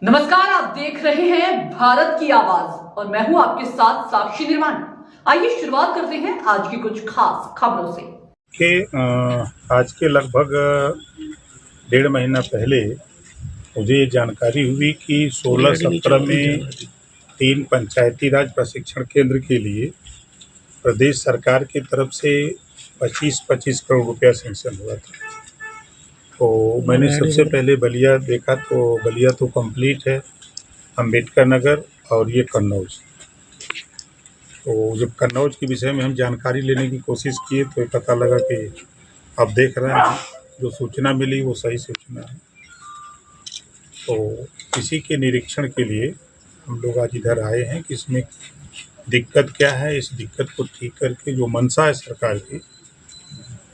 नमस्कार, आप देख रहे हैं भारत की आवाज और मैं हूं आपके साथ साक्षी निर्माण। आइए शुरुआत करते हैं आज की कुछ खास खबरों से। आज के लगभग 1.5 महीना पहले मुझे ये जानकारी हुई कि 16-17 में 3 पंचायती राज प्रशिक्षण केंद्र के लिए प्रदेश सरकार की तरफ से 25-25 करोड़ रुपया सैंक्शन हुआ था। तो मैंने सबसे पहले बलिया देखा, तो बलिया तो कंप्लीट है, अम्बेडकर नगर और ये कन्नौज। तो जब कन्नौज के विषय में हम जानकारी लेने की कोशिश किए तो पता लगा कि आप देख रहे हैं जो सूचना मिली वो सही सूचना है। तो इसी के निरीक्षण के लिए हम लोग आज इधर आए हैं कि इसमें दिक्कत क्या है, इस दिक्कत को ठीक करके जो मंशा है सरकार की,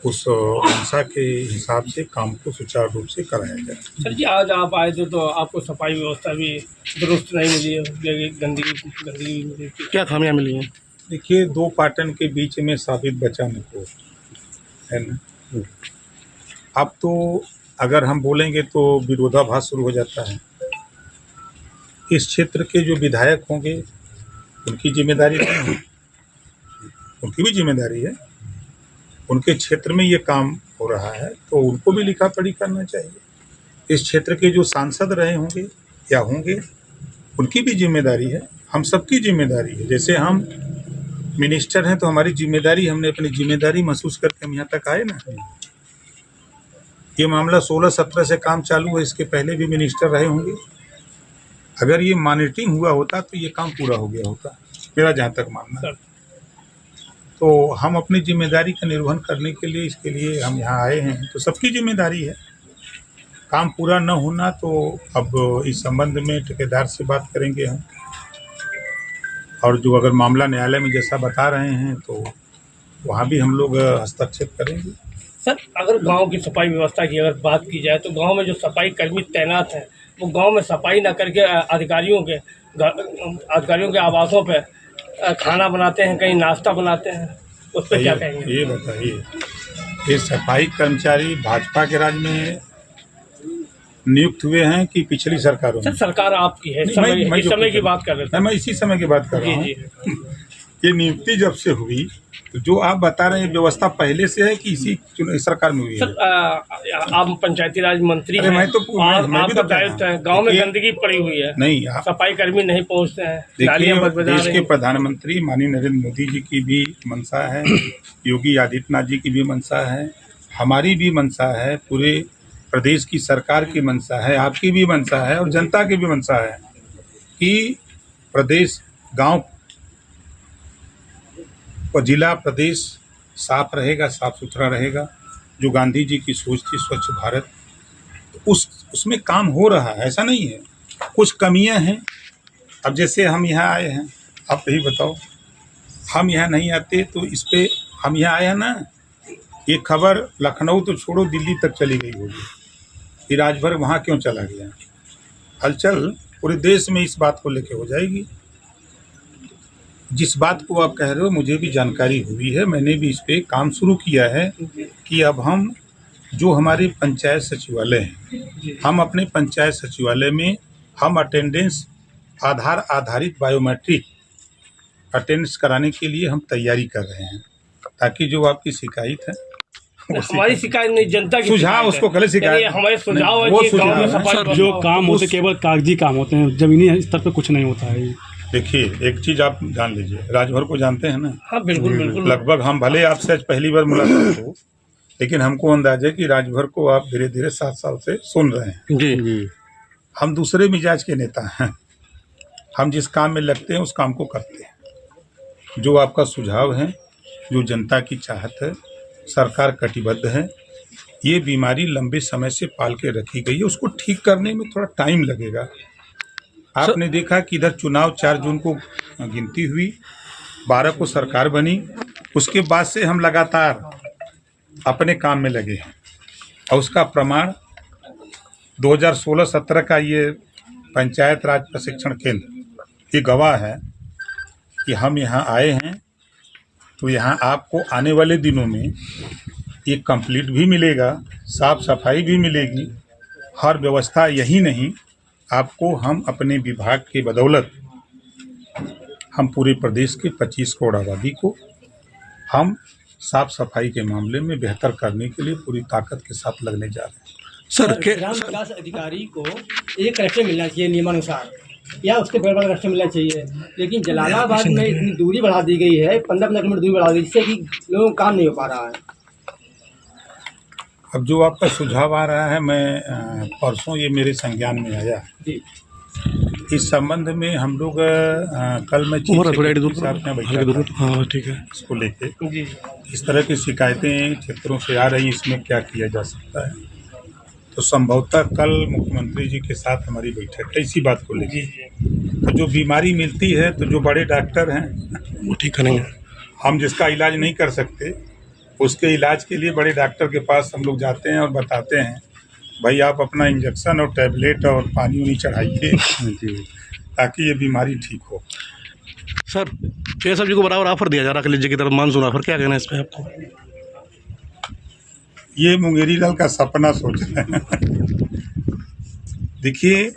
उस मंशा के हिसाब से काम को सुचारू रूप से कराया जाए। सर जी, आज आप आए थे तो आपको सफाई व्यवस्था भी दुरुस्त नहीं मिली है, गंदगी मिली, क्या खामियां मिली हैं? देखिए, 2 पाटन के बीच में साबित बचाने को है ना। अब तो अगर हम बोलेंगे तो विरोधाभास शुरू हो जाता है। इस क्षेत्र के जो विधायक होंगे उनकी जिम्मेदारी नहीं है, उनकी भी जिम्मेदारी है। उनके क्षेत्र में ये काम हो रहा है तो उनको भी लिखा पढ़ी करना चाहिए। इस क्षेत्र के जो सांसद रहे होंगे या होंगे उनकी भी जिम्मेदारी है, हम सबकी जिम्मेदारी है। जैसे हम मिनिस्टर हैं तो हमारी जिम्मेदारी, हमने अपनी जिम्मेदारी महसूस करके हम यहाँ तक आए ना। ये मामला 16-17 से काम चालू है, इसके पहले भी मिनिस्टर रहे होंगे। अगर ये मॉनिटरिंग हुआ होता तो ये काम पूरा हो गया होता, मेरा जहाँ तक मानना है। तो हम अपनी जिम्मेदारी का निर्वहन करने के लिए, इसके लिए हम यहाँ आए हैं। तो सबकी जिम्मेदारी है, काम पूरा न होना। तो अब इस संबंध में ठेकेदार से बात करेंगे हम, और जो अगर मामला न्यायालय में जैसा बता रहे हैं तो वहाँ भी हम लोग हस्तक्षेप करेंगे। सर, अगर गांव की सफाई व्यवस्था की अगर बात की जाए तो गांव में जो सफाई कर्मी तैनात हैं वो गांव में सफाई न करके अधिकारियों के आवासों पे खाना बनाते हैं, कहीं नाश्ता बनाते हैं, उस पर क्या कहेंगे? ये बताइए, ये सफाई कर्मचारी भाजपा के राज में नियुक्त हुए हैं कि पिछली सरकारों में? सर, सरकार आपकी है, इस समय की बात कर रहे थे। मैं इसी समय की बात कर रहा हूँ। ये नियुक्ति जब से हुई तो जो आप बता रहे हैं व्यवस्था पहले से है कि इसी सरकार में हुई है? सर, आप पंचायती राज मंत्री हैं, मैं तो आपका दायित्व है। गांव में गंदगी पड़ी हुई है, नहीं, सफाई कर्मी नहीं पहुंचते हैं। देखिए, देश के प्रधानमंत्री माननीय नरेंद्र मोदी जी की भी मंशा है, योगी आदित्यनाथ जी की भी मंशा है, हमारी भी मंशा है, पूरे प्रदेश की सरकार की मंशा है, आपकी भी मंशा है और जनता की भी मंशा है कि प्रदेश, गांव और जिला, प्रदेश साफ रहेगा, साफ सुथरा रहेगा। जो गांधी जी की सोच थी स्वच्छ भारत, तो उसमें काम हो रहा है, ऐसा नहीं है। कुछ कमियां हैं। अब जैसे हम यहाँ आए हैं, आप यही बताओ, हम यहाँ नहीं आते तो इस पे हम यहाँ आए हैं ना, ये खबर लखनऊ तो छोड़ो दिल्ली तक चली गई होगी, फिर आज भर वहाँ क्यों चला गया? हलचल पूरे देश में इस बात को लेके हो जाएगी। जिस बात को आप कह रहे हो मुझे भी जानकारी हुई है, मैंने भी इस पे काम शुरू किया है कि अब हम जो हमारे पंचायत सचिवालय हैं, हम अपने पंचायत सचिवालय में हम अटेंडेंस आधारित बायोमेट्रिक अटेंडेंस कराने के लिए हम तैयारी कर रहे हैं, ताकि जो आपकी शिकायत है, हमारी शिकायत नहीं, जनता की सुझाव, उसको गलत शिकायत, हमारे सुझाव है कि गांव में सफाई जो काम होते केवल कागजी काम होते हैं, जमीनी स्तर पर कुछ नहीं होता है। देखिए, एक चीज आप जान लीजिए, राजभर को जानते हैं ना? हाँ, बिल्कुल बिल्कुल। लगभग हम भले आपसे आज पहली बार मुलाकात हो, लेकिन हमको अंदाजा है कि राजभर को आप धीरे धीरे 7 साल से सुन रहे हैं। जी। हम दूसरे मिजाज के नेता हैं, हम जिस काम में लगते हैं उस काम को करते हैं। जो आपका सुझाव है, जो जनता की चाहत है, सरकार कटिबद्ध है। ये बीमारी लंबे समय से पाल के रखी गई है, उसको ठीक करने में थोड़ा टाइम लगेगा। आपने देखा कि इधर चुनाव 4 जून को गिनती हुई, 12 को सरकार बनी, उसके बाद से हम लगातार अपने काम में लगे हैं और उसका प्रमाण 2016-17 का ये पंचायत राज प्रशिक्षण केंद्र ये गवाह है कि हम यहाँ आए हैं। तो यहाँ आपको आने वाले दिनों में ये कंप्लीट भी मिलेगा, साफ सफाई भी मिलेगी, हर व्यवस्था यही नहीं आपको हम अपने विभाग के बदौलत हम पूरे प्रदेश के 25 करोड़ आबादी को हम साफ सफाई के मामले में बेहतर करने के लिए पूरी ताकत के साथ लगने जा रहे हैं। सर ग्राम विकास अधिकारी को एक कनेक्शन मिलना चाहिए नियमानुसार, या उसके बड़ा कनेक्शन मिलना चाहिए, लेकिन जलालाबाद में इतनी दूरी बढ़ा दी गई है, 15-15 किलोमीटर दूरी बढ़ा दी, जिससे कि लोगों का काम नहीं हो पा रहा है। अब जो आपका सुझाव आ रहा है, मैं परसों ये मेरे संज्ञान में आया है। जी, इस संबंध में हम लोग कल मैं चीफ सेक्रेटरी साहब ने बैठा था हाँ ठीक है। इसको लेके जी, इस तरह की शिकायतें क्षेत्रों से आ रही, इसमें क्या किया जा सकता है। तो संभवतः कल मुख्यमंत्री जी के साथ हमारी बैठक है इसी बात को लेकर। तो जो बीमारी मिलती है तो जो बड़े डॉक्टर हैं वो ठीक करेंगे। हम जिसका इलाज नहीं कर सकते उसके इलाज के लिए बड़े डॉक्टर के पास हम लोग जाते हैं और बताते हैं भाई आप अपना इंजेक्शन और टैबलेट और पानी उनी चढ़ाइए ताकि ये बीमारी ठीक हो। सर ये सब्जी को बराबर ऑफर दिया जा रहा है लीजिए की तरफ मानसून ऑफर, क्या कहना है इस पर आपको? ये मुंगेरी लाल का सपना सोच रहे हैं। देखिए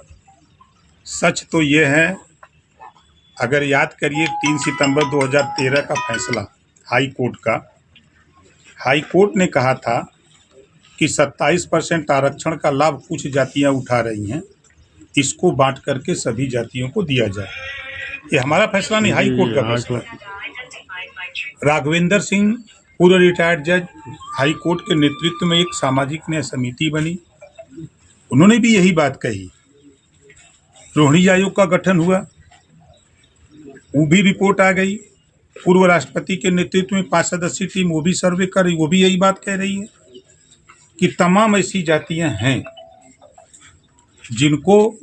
सच तो ये है, अगर याद करिए 3 सितंबर 2013 का फैसला हाई कोर्ट का, हाई कोर्ट ने कहा था कि 27% आरक्षण का लाभ कुछ जातियां उठा रही हैं, इसको बांट करके सभी जातियों को दिया जाए। ये हमारा फैसला नहीं, हाई कोर्ट का फैसला। राघवेंद्र सिंह पूर्व रिटायर्ड जज, हाई कोर्ट के नेतृत्व में एक सामाजिक न्याय समिति बनी, उन्होंने भी यही बात कही। रोहिणी आयोग का गठन हुआ, वो भी रिपोर्ट आ गई, पूर्व राष्ट्रपति के नेतृत्व में 5 सदस्यीय टीम वो भी सर्वे कर रही, वो भी यही बात कह रही है कि तमाम ऐसी जातियां हैं जिनको